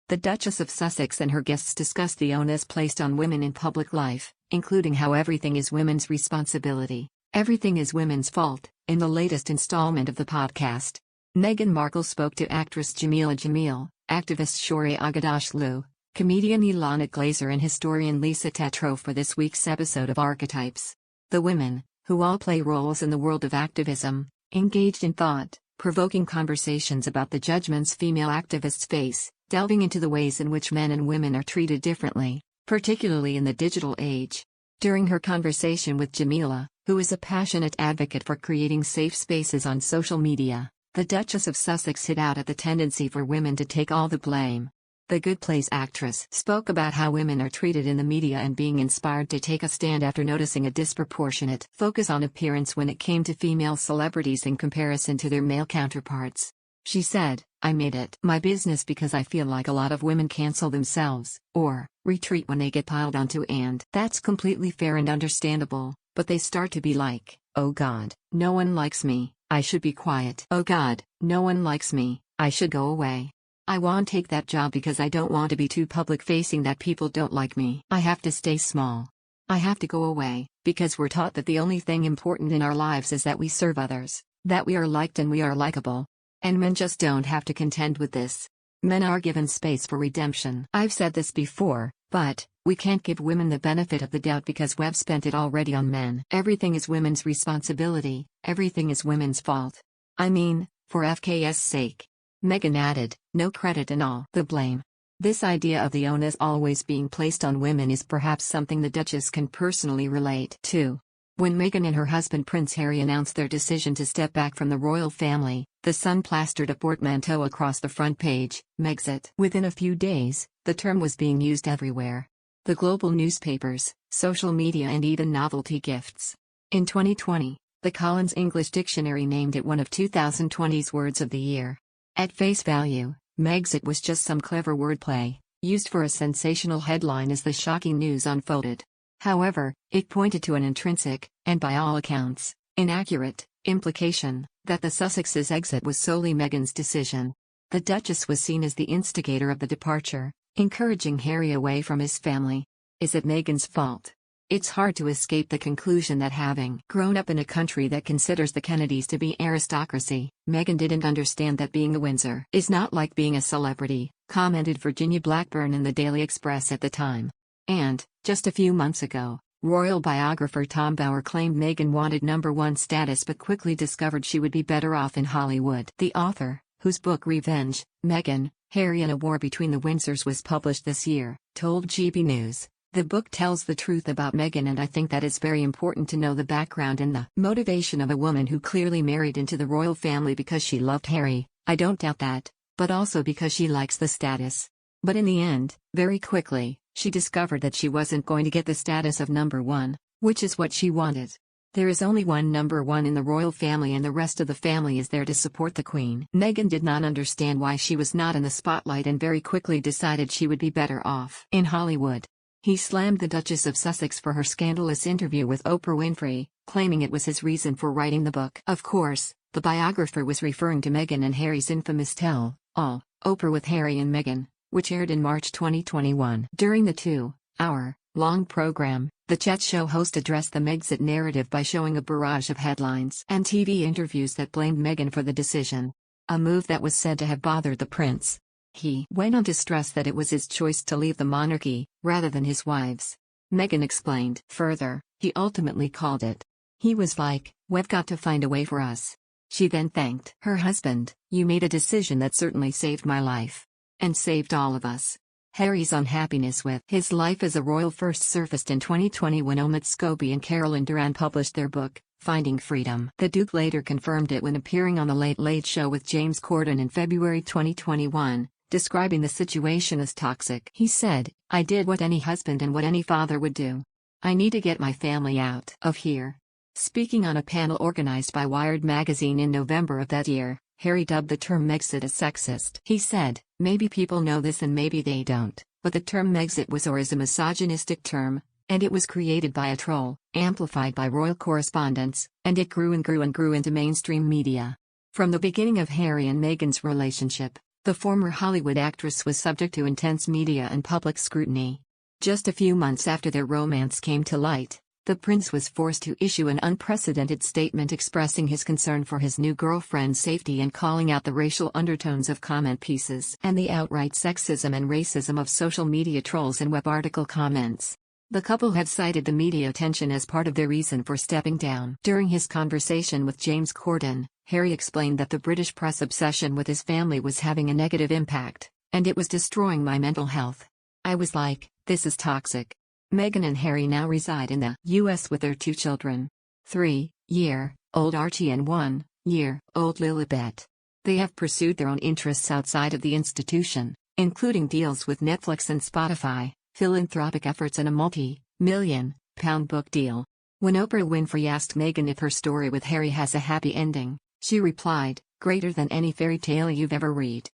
The Duchess of Sussex and her guests discussed the onus placed on women in public life, including how everything is women's responsibility, everything is women's fault, in the latest installment of the podcast. Meghan Markle spoke to actress Jameela Jamil, activist Shohre, comedian Ilana Glazer and historian Lisa Tetrow for this week's episode of Archetypes. The women, who all play roles in the world of activism, engaged in thought-provoking conversations about the judgments female activists face, delving into the ways in which men and women are treated differently, particularly in the digital age. During her conversation with Jameela, who is a passionate advocate for creating safe spaces on social media, the Duchess of Sussex hit out at the tendency for women to take all the blame. The Good Place actress spoke about how women are treated in the media and being inspired to take a stand after noticing a disproportionate focus on appearance when it came to female celebrities in comparison to their male counterparts. She said, "I made it my business because I feel like a lot of women cancel themselves, or retreat when they get piled onto, and that's completely fair and understandable, but they start to be like, oh God, no one likes me, I should be quiet. Oh God, no one likes me, I should go away. I won't take that job because I don't want to be too public-facing that people don't like me. I have to stay small. I have to go away, because we're taught that the only thing important in our lives is that we serve others, that we are liked and we are likable. And men just don't have to contend with this. Men are given space for redemption. I've said this before, but we can't give women the benefit of the doubt because we've spent it already on men. Everything is women's responsibility, everything is women's fault. I mean, for FK's sake." Meghan added, "No credit and all the blame." This idea of the onus always being placed on women is perhaps something the Duchess can personally relate to. When Meghan and her husband Prince Harry announced their decision to step back from the royal family, the Sun plastered a portmanteau across the front page, Megxit. Within a few days, the term was being used everywhere. The global newspapers, social media and even novelty gifts. In 2020, the Collins English Dictionary named it one of 2020's words of the year. At face value, Megxit was just some clever wordplay, used for a sensational headline as the shocking news unfolded. However, it pointed to an intrinsic, and by all accounts, inaccurate, implication, that the Sussexes' exit was solely Meghan's decision. The Duchess was seen as the instigator of the departure, encouraging Harry away from his family. Is it Meghan's fault? It's hard to escape the conclusion that having grown up in a country that considers the Kennedys to be aristocracy, Meghan didn't understand that being a Windsor is not like being a celebrity, commented Virginia Blackburn in the Daily Express at the time. And, just a few months ago, royal biographer Tom Bower claimed Meghan wanted #1 status but quickly discovered she would be better off in Hollywood. The author, whose book Revenge, Meghan, Harry and a War Between the Windsors was published this year, told GB News, "The book tells the truth about Meghan and I think that it's very important to know the background and the motivation of a woman who clearly married into the royal family because she loved Harry, I don't doubt that, but also because she likes the status. But in the end, very quickly, she discovered that she wasn't going to get the status of #1, which is what she wanted. There is only one #1 in the royal family and the rest of the family is there to support the Queen." Meghan did not understand why she was not in the spotlight and very quickly decided she would be better off in Hollywood. He slammed the Duchess of Sussex for her scandalous interview with Oprah Winfrey, claiming it was his reason for writing the book. Of course, the biographer was referring to Meghan and Harry's infamous tell-all, Oprah with Harry and Meghan, which aired in March 2021. During the 2-hour-long program, the chat show host addressed the Megxit narrative by showing a barrage of headlines and TV interviews that blamed Meghan for the decision. A move that was said to have bothered the prince. He went on to stress that it was his choice to leave the monarchy, rather than his wife's. Meghan explained. Further, he ultimately called it. He was like, "We've got to find a way for us." She then thanked her husband, "You made a decision that certainly saved my life. And saved all of us." Harry's unhappiness with his life as a royal first surfaced in 2020 when Omid Scobie and Carolyn Duran published their book, Finding Freedom. The Duke later confirmed it when appearing on The Late Late Show with James Corden in February 2021. Describing the situation as toxic. He said, "I did what any husband and what any father would do. I need to get my family out of here." Speaking on a panel organized by Wired magazine in November of that year, Harry dubbed the term Megxit as sexist. He said, "Maybe people know this and maybe they don't, but the term Megxit was or is a misogynistic term, and it was created by a troll, amplified by royal correspondents, and it grew and grew and grew into mainstream media. From the beginning of Harry and Meghan's relationship, The former Hollywood actress was subject to intense media and public scrutiny. Just a few months after their romance came to light, the prince was forced to issue an unprecedented statement expressing his concern for his new girlfriend's safety and calling out the racial undertones of comment pieces and the outright sexism and racism of social media trolls and web article comments. The couple had cited the media attention as part of their reason for stepping down. During his conversation with James Corden, Harry explained that the British press obsession with his family was having a negative impact, and it was destroying my mental health. I was like, this is toxic. Meghan and Harry now reside in the US with their 2 children, 3-year-old Archie and 1-year-old Lilibet. They have pursued their own interests outside of the institution, including deals with Netflix and Spotify, philanthropic efforts and a multi-million-pound book deal. When Oprah Winfrey asked Meghan if her story with Harry has a happy ending, she replied, "Greater than any fairy tale you've ever read."